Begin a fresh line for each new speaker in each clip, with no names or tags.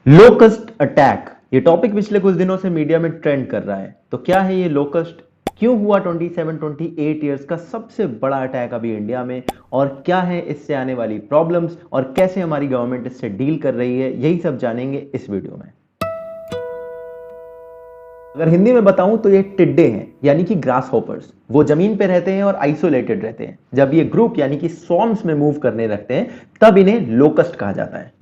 Locust attack, ये topic पिछले कुछ दिनों से मीडिया में ट्रेंड कर रहा है। तो क्या है ये लोकस्ट, क्यों हुआ 27-28 इयर्स का सबसे बड़ा अटैक अभी इंडिया में, और क्या है इससे आने वाली प्रॉब्लम्स और कैसे हमारी गवर्नमेंट इससे डील कर रही है, यही सब जानेंगे इस वीडियो में। अगर हिंदी में बताऊं तो ये टिड्डे हैं, यानी कि ग्रास हॉपर्स। वो जमीन पे रहते हैं और आइसोलेटेड रहते हैं। जब ये ग्रुप यानी कि स्वॉर्म्स में मूव करने लगते हैं तब इन्हें लोकस्ट कहा जाता है।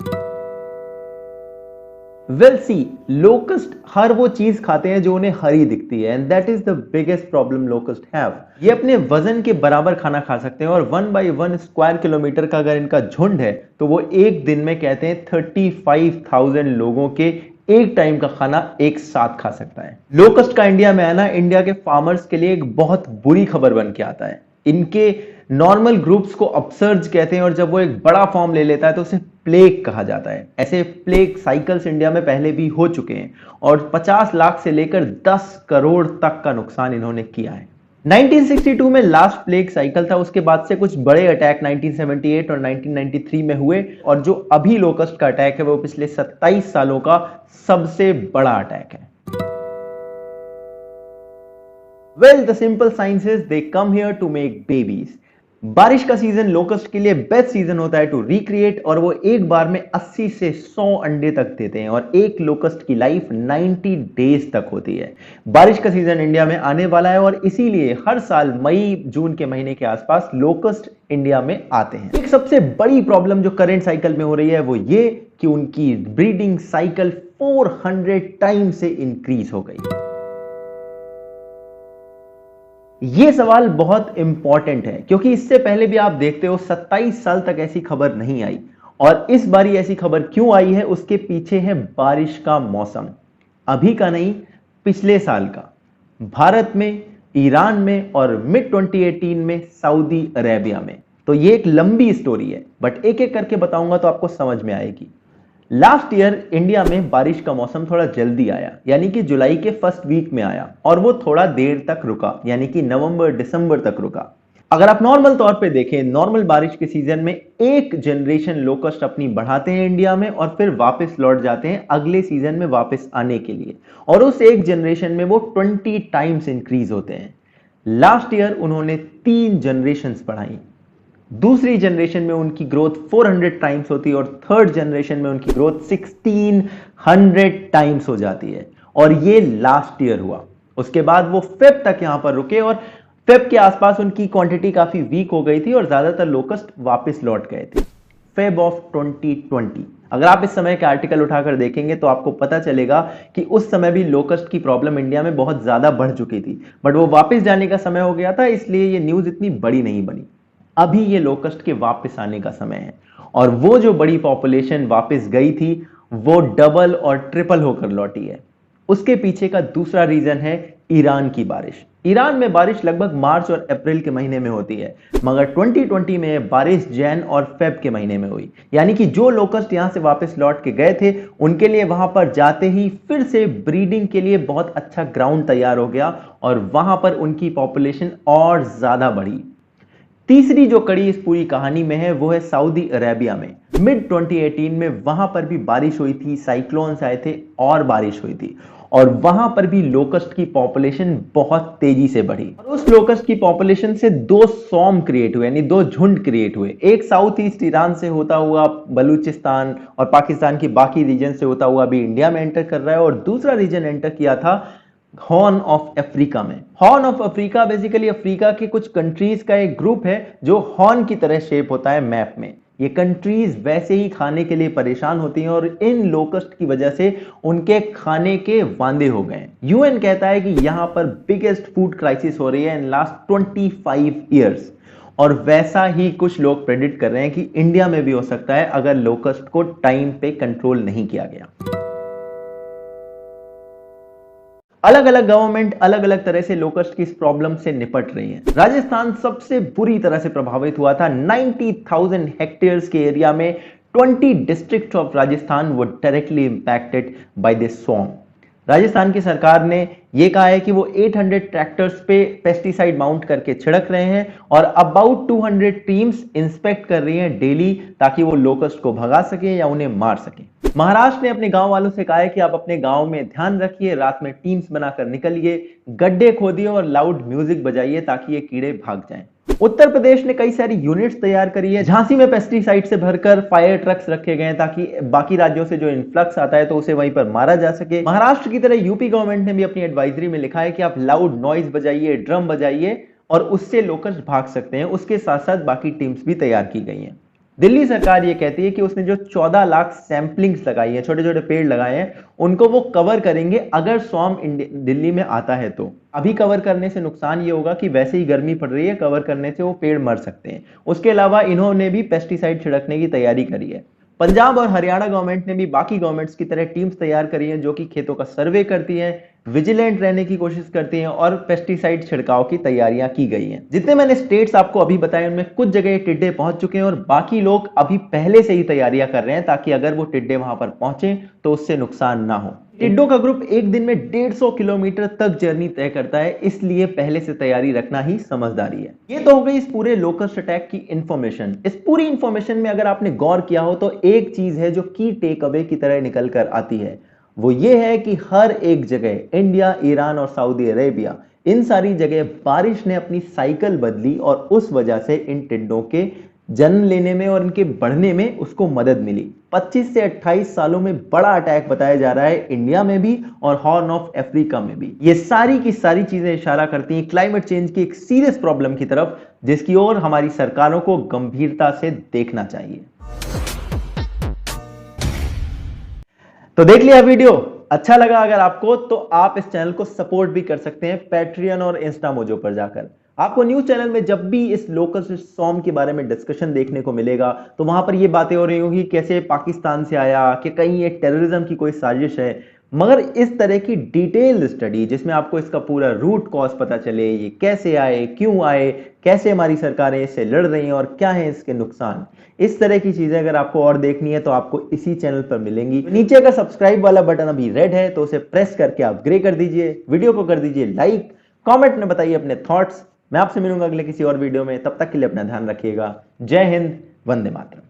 वेल सी, लोकस्ट हर वो चीज खाते हैं जो उन्हें हरी दिखती है, and that is the biggest problem locust have. ये अपने वजन के बराबर खाना खा सकते हैं और 1/1 स्क्वायर किलोमीटर का अगर इनका झुंड है तो वो एक दिन में कहते हैं 35,000 लोगों के एक टाइम का खाना एक साथ खा सकता है। लोकस्ट का इंडिया में आना इंडिया के फार्मर्स के लिए एक बहुत बुरी खबर बन के आता है। इनके नॉर्मल ग्रुप्स को अपसर्ज कहते हैं और जब वो एक बड़ा फॉर्म ले लेता है तो उसे प्लेग कहा जाता है। ऐसे प्लेग साइकिल्स इंडिया में पहले भी हो चुके हैं और 50 लाख से लेकर 10 करोड़ तक का नुकसान इन्होंने किया है। 1962 में लास्ट प्लेग साइकिल था। उसके बाद से कुछ बड़े अटैक 1978 और 1993 में हुए, और जो अभी लोकस्ट का अटैक है वो पिछले 27 सालों का सबसे बड़ा अटैक है। Well, the simple science is they come here to make babies. बारिश का सीजन लोकस्ट के लिए बेस्ट सीजन होता है टू रिक्रिएट, और वो एक बार में 80 से 100 अंडे तक देते हैं और एक लोकस्ट की लाइफ 90 डेज तक होती है। बारिश का सीजन इंडिया में आने वाला है और इसीलिए हर साल मई जून के महीने के आसपास लोकस्ट इंडिया में आते हैं। एक सबसे बड़ी प्रॉब्लम जो करंट साइकिल में हो रही है वो ये कि उनकी ब्रीडिंग साइकिल 400 टाइम से इंक्रीज हो गई। यह सवाल बहुत इंपॉर्टेंट है क्योंकि इससे पहले भी आप देखते हो 27 साल तक ऐसी खबर नहीं आई, और इस बारी ऐसी खबर क्यों आई है उसके पीछे है बारिश का मौसम। अभी का नहीं, पिछले साल का। भारत में, ईरान में और मिड 2018 में सऊदी अरेबिया में। तो ये एक लंबी स्टोरी है, बट एक एक करके बताऊंगा तो आपको समझ में आएगी। लास्ट ईयर इंडिया में बारिश का मौसम थोड़ा जल्दी आया, यानी कि जुलाई के फर्स्ट वीक में आया, और वो थोड़ा देर तक रुका, यानी कि नवंबर दिसंबर तक रुका। अगर आप नॉर्मल तौर पे देखें, नॉर्मल बारिश के सीजन में एक जनरेशन लोकस्ट अपनी बढ़ाते हैं इंडिया में और फिर वापस लौट जाते हैं अगले सीजन में वापस आने के लिए, और उस एक जनरेशन में वो 20 टाइम्स इंक्रीज होते हैं। लास्ट ईयर उन्होंने 3 जनरेशन बढ़ाई। दूसरी जनरेशन में उनकी ग्रोथ 400 टाइम्स होती है और थर्ड जनरेशन में उनकी ग्रोथ 1600 टाइम्स हो जाती है, और ये लास्ट ईयर हुआ। उसके बाद वो फेब तक यहां पर रुके और फेब के आसपास उनकी क्वांटिटी काफी वीक हो गई थी और ज्यादातर लोकस्ट वापस लौट गए थे। फेब ऑफ 2020, अगर आप इस समय के आर्टिकल उठाकर देखेंगे तो आपको पता चलेगा कि उस समय भी लोकस्ट की प्रॉब्लम इंडिया में बहुत ज्यादा बढ़ चुकी थी, बट वो वापस जाने का समय हो गया था, इसलिए ये न्यूज इतनी बड़ी नहीं बनी। अभी ये लोकस्ट के वापस आने का समय है, और वो जो बड़ी पॉपुलेशन वापस गई थी वो डबल और ट्रिपल होकर लौटी है। उसके पीछे का दूसरा रीजन है ईरान की बारिश। ईरान में बारिश लगभग मार्च और अप्रैल के महीने में होती है, मगर 2020 में बारिश जैन और फेब के महीने में हुई, यानी कि जो लोकस्ट यहां से वापस लौट के गए थे उनके लिए वहां पर जाते ही फिर से ब्रीडिंग के लिए बहुत अच्छा ग्राउंड तैयार हो गया और वहां पर उनकी पॉपुलेशन और ज्यादा बढ़ी। तीसरी जो कड़ी इस पूरी कहानी में है वो है सऊदी अरेबिया में। मिड 2018 में वहां पर भी बारिश हुई थी, साइक्लोन्स आए थे और बारिश हुई थी, और वहां पर भी लोकस्ट की पॉपुलेशन बहुत तेजी से बढ़ी। और उस लोकस्ट की पॉपुलेशन से 2 स्वॉर्म क्रिएट हुए, यानी 2 झुंड क्रिएट हुए। एक साउथ ईस्ट ईरान से होता हुआ बलूचिस्तान और पाकिस्तान की बाकी रीजन से होता हुआ अभी इंडिया में एंटर कर रहा है, और दूसरा रीजन एंटर किया था हॉर्न ऑफ अफ्रीका में। Horn of Africa basically Africa के कुछ कंट्रीज का एक ग्रुप है जो हॉर्न की तरह शेप होता है मैप में। ये कंट्रीज वैसे ही खाने के लिए परेशान होती हैं और इन लोकस्ट की वजह से उनके खाने के वांदे हो गए। यूएन कहता है कि यहां पर बिगेस्ट फूड क्राइसिस हो रही है इन लास्ट 25 ईयर्स, और वैसा ही कुछ लोग प्रेडिक्ट कर रहे हैं कि इंडिया में भी हो सकता है अगर लोकस्ट को टाइम पे कंट्रोल नहीं किया गया। अलग अलग गवर्नमेंट अलग अलग तरह से लोकस्ट की इस प्रॉब्लम से निपट रही है। राजस्थान सबसे बुरी तरह से प्रभावित हुआ था। 90,000 हेक्टेयर्स के एरिया में 20 districts of Rajasthan were directly impacted by this swarm. Rajasthan की सरकार ने यह कहा है कि वो 800 ट्रैक्टर्स पे पेस्टिसाइड माउंट करके छिड़क रहे हैं और अबाउट 200 टीम्स इंस्पेक्ट कर रही हैं डेली, ताकि वो लोकस्ट को भगा सके या उन्हें मार सके। महाराष्ट्र ने अपने गांव वालों से कहा है कि आप अपने गांव में ध्यान रखिए, रात में टीम्स बनाकर निकलिए, गड्ढे खोदिए और लाउड म्यूजिक बजाइए ताकि ये कीड़े भाग जाएं। उत्तर प्रदेश ने कई सारी यूनिट्स तैयार करी है। झांसी में पेस्टिसाइड से भरकर फायर ट्रक्स रखे गए हैं ताकि बाकी राज्यों से जो इन्फ्लक्स आता है तो उसे वहीं पर मारा जा सके। महाराष्ट्र की तरह यूपी गवर्नमेंट ने भी अपनी एडवाइजरी में लिखा है कि आप लाउड नॉइज बजाइए, ड्रम बजाइए और उससे लोकस्ट भाग सकते हैं। उसके साथ साथ बाकी टीम्स भी तैयार की गई हैं। दिल्ली सरकार ये कहती है कि उसने जो 14 लाख सैंपलिंग्स लगाई हैं, छोटे छोटे पेड़ लगाए हैं, उनको वो कवर करेंगे अगर स्वार्म दिल्ली में आता है तो। अभी कवर करने से नुकसान ये होगा कि वैसे ही गर्मी पड़ रही है, कवर करने से वो पेड़ मर सकते हैं। उसके अलावा इन्होंने भी पेस्टिसाइड छिड़कने की तैयारी करी है। पंजाब और हरियाणा गवर्नमेंट ने भी बाकी गवर्नमेंट्स की तरह टीम्स तैयार करी हैं जो कि खेतों का सर्वे करती हैं, विजिलेंट रहने की कोशिश करती हैं और पेस्टिसाइड छिड़काव की तैयारियां की गई हैं। जितने मैंने स्टेट्स आपको अभी बताए उनमें कुछ जगह टिड्डे पहुंच चुके हैं और बाकी लोग अभी पहले से ही तैयारियां कर रहे हैं ताकि अगर वो टिड्डे वहां पर पहुंचे तो उससे नुकसान ना हो। टिड्डों का ग्रुप एक दिन में 150 किलोमीटर तक जर्नी तय करता है, इसलिए पहले से तैयारी रखना ही समझदारी है। ये तो हो गई इस पूरे लोकस्ट अटैक की इंफॉर्मेशन। इस पूरी इंफॉर्मेशन में अगर आपने गौर किया हो तो एक चीज है जो की टेक अवे की तरह निकल कर आती है, वो ये है कि हर एक जगह इंडिया, ईरान और सऊदी अरेबिया, इन सारी जगह बारिश ने अपनी साइकिल बदली और उस वजह से इन टिड्डों के जन्म लेने में और इनके बढ़ने में उसको मदद मिली। 25 से 28 सालों में बड़ा अटैक बताया जा रहा है इंडिया में भी और हॉर्न ऑफ अफ्रीका में भी। ये सारी की सारी चीजें इशारा करती हैं क्लाइमेट चेंज की एक सीरियस प्रॉब्लम की तरफ, जिसकी ओर हमारी सरकारों को गंभीरता से देखना चाहिए। तो देख लिया वीडियो, अच्छा लगा अगर आपको तो आप इस चैनल को सपोर्ट भी कर सकते हैं पैट्रियन और इंस्टामोजो पर जाकर। आपको न्यूज चैनल में जब भी इस लोकस्ट स्टॉर्म के बारे में डिस्कशन देखने को मिलेगा तो वहां पर ये बातें हो रही होंगी कैसे पाकिस्तान से आया, कि कहीं ये टेररिज्म की कोई साजिश है, मगर इस तरह की डिटेल्ड स्टडी जिसमें आपको इसका पूरा रूट कॉज पता चले, ये कैसे आए, क्यों आए, कैसे हमारी सरकारें इससे लड़ रही हैं और क्या है इसके नुकसान, इस तरह की चीजें अगर आपको और देखनी है तो आपको इसी चैनल पर मिलेंगी। नीचे का सब्सक्राइब वाला बटन अभी रेड है तो उसे प्रेस करके आप ग्रे कर दीजिए, वीडियो को कर दीजिए लाइक, कमेंट में बताइए अपने थॉट्स। मैं आपसे मिलूंगा अगले किसी और वीडियो में, तब तक के लिए अपना ध्यान रखिएगा। जय हिंद, वंदे मातरम।